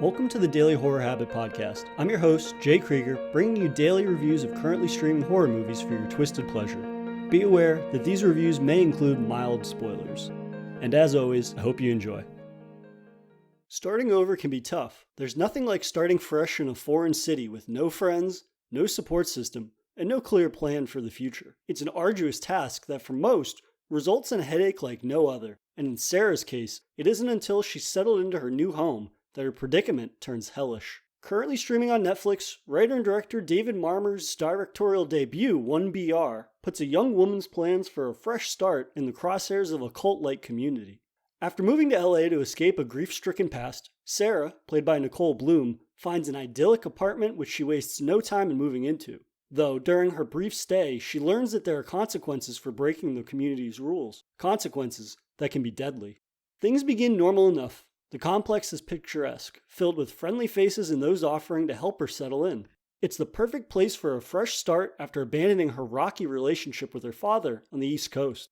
Welcome to the Daily Horror Habit Podcast. I'm your host, Jay Krieger, bringing you daily reviews of currently streaming horror movies for your twisted pleasure. Be aware that these reviews may include mild spoilers. And as always, I hope you enjoy. Starting over can be tough. There's nothing like starting fresh in a foreign city with no friends, no support system, and no clear plan for the future. It's an arduous task that for most results in a headache like no other. And in Sarah's case, it isn't until she's settled into her new home that her predicament turns hellish. Currently streaming on Netflix, writer and director David Marmer's directorial debut, 1BR, puts a young woman's plans for a fresh start in the crosshairs of a cult-like community. After moving to LA to escape a grief-stricken past, Sarah, played by Nicole Bloom, finds an idyllic apartment which she wastes no time in moving into. Though, during her brief stay, she learns that there are consequences for breaking the community's rules. Consequences that can be deadly. Things begin normal enough. The complex is picturesque, filled with friendly faces and those offering to help her settle in. It's the perfect place for a fresh start after abandoning her rocky relationship with her father on the East Coast.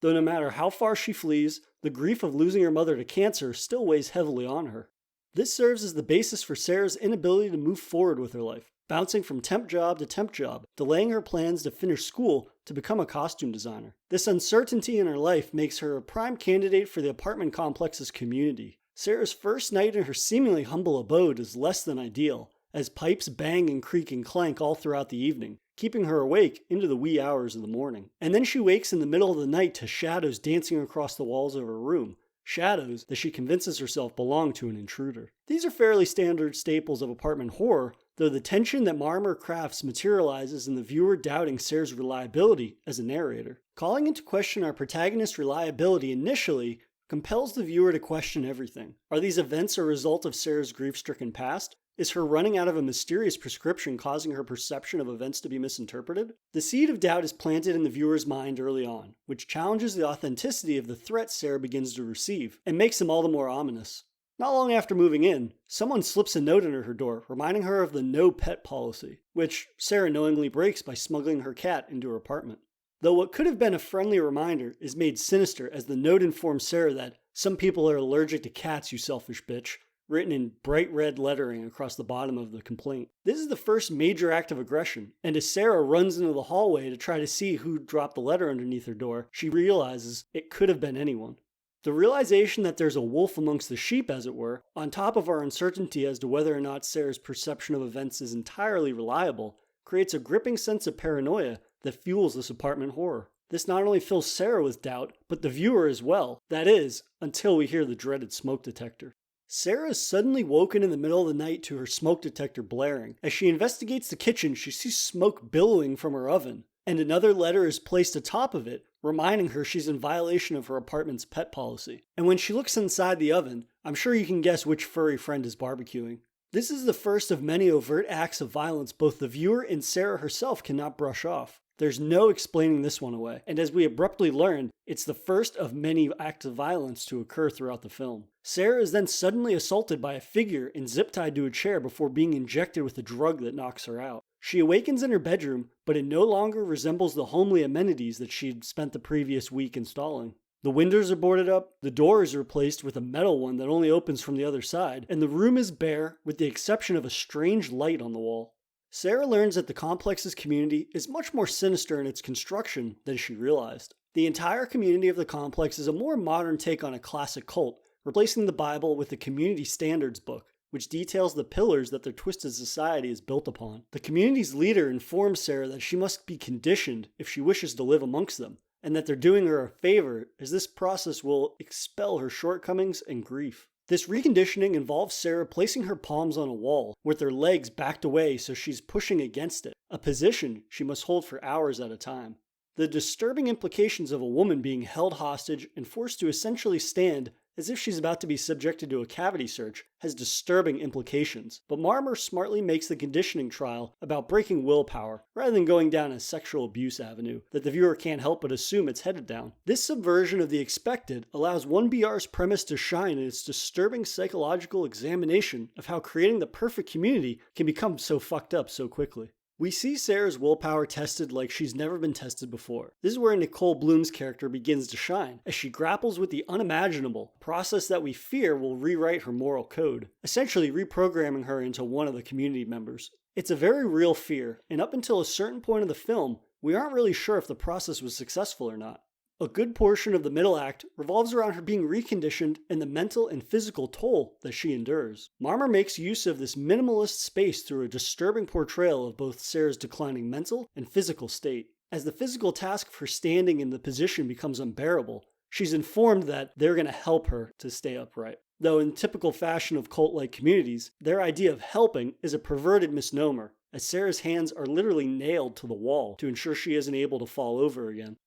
Though no matter how far she flees, the grief of losing her mother to cancer still weighs heavily on her. This serves as the basis for Sarah's inability to move forward with her life, bouncing from temp job to temp job, delaying her plans to finish school to become a costume designer. This uncertainty in her life makes her a prime candidate for the apartment complex's community. Sarah's first night in her seemingly humble abode is less than ideal, as pipes bang and creak and clank all throughout the evening, keeping her awake into the wee hours of the morning. And then she wakes in the middle of the night to shadows dancing across the walls of her room, shadows that she convinces herself belong to an intruder. These are fairly standard staples of apartment horror, though the tension that Marmer crafts materializes in the viewer doubting Sarah's reliability as a narrator. Calling into question our protagonist's reliability initially compels the viewer to question everything. Are these events a result of Sarah's grief-stricken past? Is her running out of a mysterious prescription causing her perception of events to be misinterpreted? The seed of doubt is planted in the viewer's mind early on, which challenges the authenticity of the threats Sarah begins to receive, and makes them all the more ominous. Not long after moving in, someone slips a note under her door reminding her of the no pet policy, which Sarah knowingly breaks by smuggling her cat into her apartment. Though what could have been a friendly reminder is made sinister as the note informs Sarah that some people are allergic to cats, you selfish bitch, written in bright red lettering across the bottom of the complaint. This is the first major act of aggression, and as Sarah runs into the hallway to try to see who dropped the letter underneath her door, she realizes it could have been anyone. The realization that there's a wolf amongst the sheep, as it were, on top of our uncertainty as to whether or not Sarah's perception of events is entirely reliable, creates a gripping sense of paranoia that fuels this apartment horror. This not only fills Sarah with doubt, but the viewer as well. That is, until we hear the dreaded smoke detector. Sarah is suddenly woken in the middle of the night to her smoke detector blaring. As she investigates the kitchen, she sees smoke billowing from her oven, and another letter is placed atop of it, reminding her she's in violation of her apartment's pet policy. And when she looks inside the oven, I'm sure you can guess which furry friend is barbecuing. This is the first of many overt acts of violence both the viewer and Sarah herself cannot brush off. There's no explaining this one away, and as we abruptly learn, it's the first of many acts of violence to occur throughout the film. Sarah is then suddenly assaulted by a figure and zip-tied to a chair before being injected with a drug that knocks her out. She awakens in her bedroom, but it no longer resembles the homely amenities that she'd spent the previous week installing. The windows are boarded up, the door is replaced with a metal one that only opens from the other side, and the room is bare with the exception of a strange light on the wall. Sarah learns that the complex's community is much more sinister in its construction than she realized. The entire community of the complex is a more modern take on a classic cult, replacing the Bible with the Community Standards book, which details the pillars that their twisted society is built upon. The community's leader informs Sarah that she must be conditioned if she wishes to live amongst them, and that they're doing her a favor as this process will expel her shortcomings and grief. This reconditioning involves Sarah placing her palms on a wall with her legs backed away so she's pushing against it, a position she must hold for hours at a time. The disturbing implications of a woman being held hostage and forced to essentially stand as if she's about to be subjected to a cavity search has disturbing implications, but Marmer smartly makes the conditioning trial about breaking willpower rather than going down a sexual abuse avenue that the viewer can't help but assume it's headed down. This subversion of the expected allows 1BR's premise to shine in its disturbing psychological examination of how creating the perfect community can become so fucked up so quickly. We see Sarah's willpower tested like she's never been tested before. This is where Nicole Bloom's character begins to shine, as she grapples with the unimaginable, a process that we fear will rewrite her moral code, essentially reprogramming her into one of the community members. It's a very real fear, and up until a certain point of the film, we aren't really sure if the process was successful or not. A good portion of the middle act revolves around her being reconditioned and the mental and physical toll that she endures. Marmor makes use of this minimalist space through a disturbing portrayal of both Sarah's declining mental and physical state. As the physical task of her standing in the position becomes unbearable, she's informed that they're going to help her to stay upright. Though in typical fashion of cult-like communities, their idea of helping is a perverted misnomer, as Sarah's hands are literally nailed to the wall to ensure she isn't able to fall over again.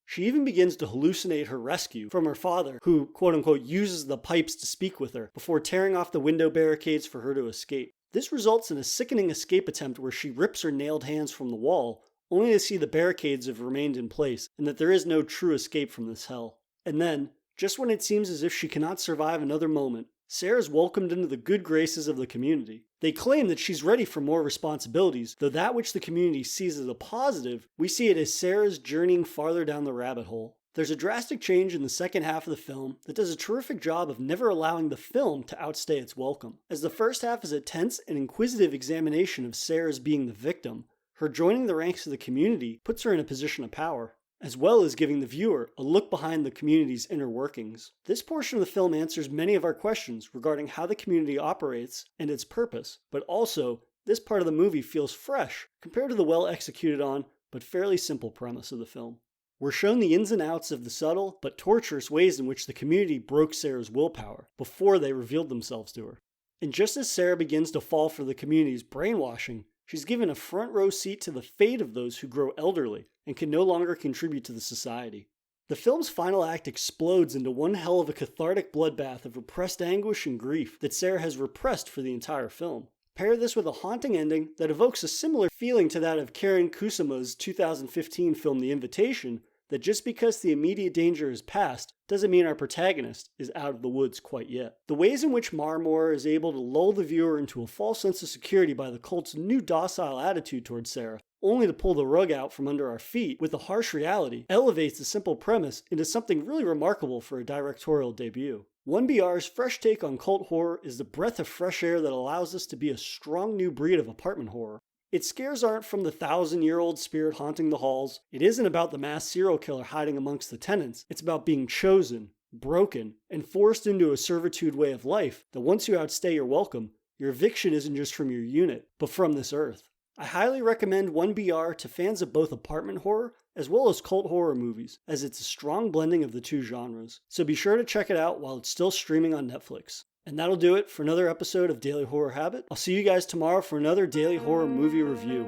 She even begins to hallucinate her rescue from her father, who, quote-unquote, uses the pipes to speak with her, before tearing off the window barricades for her to escape. This results in a sickening escape attempt where she rips her nailed hands from the wall, only to see the barricades have remained in place, and that there is no true escape from this hell. And then, just when it seems as if she cannot survive another moment, Sarah's welcomed into the good graces of the community. They claim that she's ready for more responsibilities, though that which the community sees as a positive, we see it as Sarah's journeying farther down the rabbit hole. There's a drastic change in the second half of the film that does a terrific job of never allowing the film to outstay its welcome. As the first half is a tense and inquisitive examination of Sarah's being the victim, her joining the ranks of the community puts her in a position of power, as well as giving the viewer a look behind the community's inner workings. This portion of the film answers many of our questions regarding how the community operates and its purpose, but also, this part of the movie feels fresh compared to the well-executed on, but fairly simple premise of the film. We're shown the ins and outs of the subtle, but torturous ways in which the community broke Sarah's willpower before they revealed themselves to her. And just as Sarah begins to fall for the community's brainwashing, she's given a front row seat to the fate of those who grow elderly and can no longer contribute to the society. The film's final act explodes into one hell of a cathartic bloodbath of repressed anguish and grief that Sarah has repressed for the entire film. Pair this with a haunting ending that evokes a similar feeling to that of Karen Kusuma's 2015 film The Invitation, that just because the immediate danger is past doesn't mean our protagonist is out of the woods quite yet. The ways in which Marmor is able to lull the viewer into a false sense of security by the cult's new docile attitude towards Sarah, only to pull the rug out from under our feet with a harsh reality, elevates the simple premise into something really remarkable for a directorial debut. 1BR's fresh take on cult horror is the breath of fresh air that allows us to be a strong new breed of apartment horror. Its scares aren't from the 1,000-year-old spirit haunting the halls. It isn't about the mass serial killer hiding amongst the tenants. It's about being chosen, broken, and forced into a servitude way of life that once you outstay your welcome, your eviction isn't just from your unit, but from this earth. I highly recommend 1BR to fans of both apartment horror as well as cult horror movies, as it's a strong blending of the two genres. So be sure to check it out while it's still streaming on Netflix. And that'll do it for another episode of Daily Horror Habit. I'll see you guys tomorrow for another Daily Horror movie review.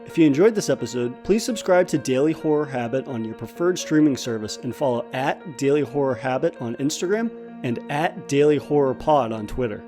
If you enjoyed this episode, please subscribe to Daily Horror Habit on your preferred streaming service and follow @Daily Horror Habit on Instagram and @Daily Horror Pod on Twitter.